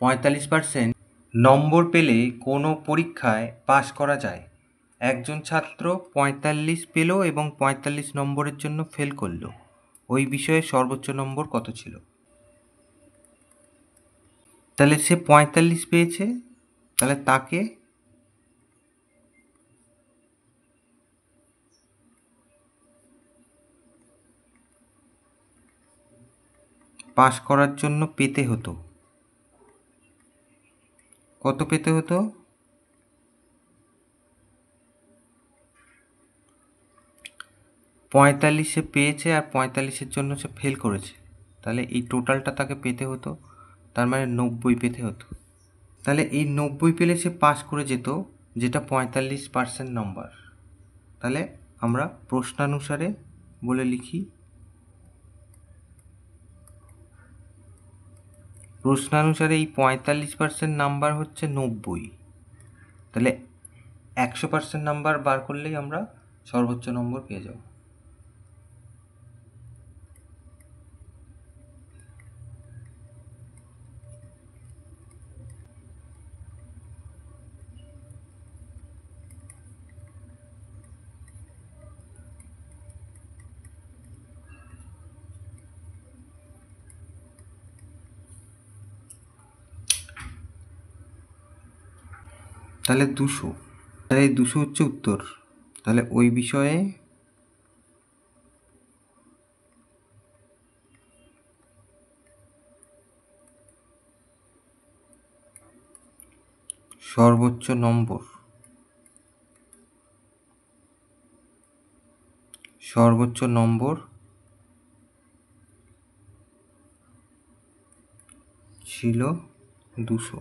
45% নম্বর পেলে কোনো পরীক্ষায় পাশ করা যায়। একজন ছাত্র 45 পেল এবং 45 নম্বরের জন্য ফেল করল। ওই বিষয়ে সর্বোচ্চ নম্বর কত ছিল? তাহলে সে 45 পেয়েছে, তাহলে তাকে পাশ করার জন্য পেতে হতো কত পেতে হতো? 45 পেয়েছে আর 45-এর জন্য সে ফেল করেছে, তাহলে এই টোটালটা তাকে পেতে হতো, তার মানে 90 পেতে হতো। তাহলে এই 90 পেলে সে পাস করে যেত, যেটা 45% নম্বর। তাহলে আমরা প্রশ্নানুসারে বলে লিখি, প্রশ্নানুসারে এই 45% নাম্বার হচ্ছে 90। তাহলে 100% নাম্বার বার করলেই আমরা সর্বোচ্চ নম্বর পেয়ে যাব। তাহলে 200, তাহলে এই 200 হচ্ছে উত্তর। তাহলে ওই বিষয়ে সর্বোচ্চ নম্বর ছিল 200।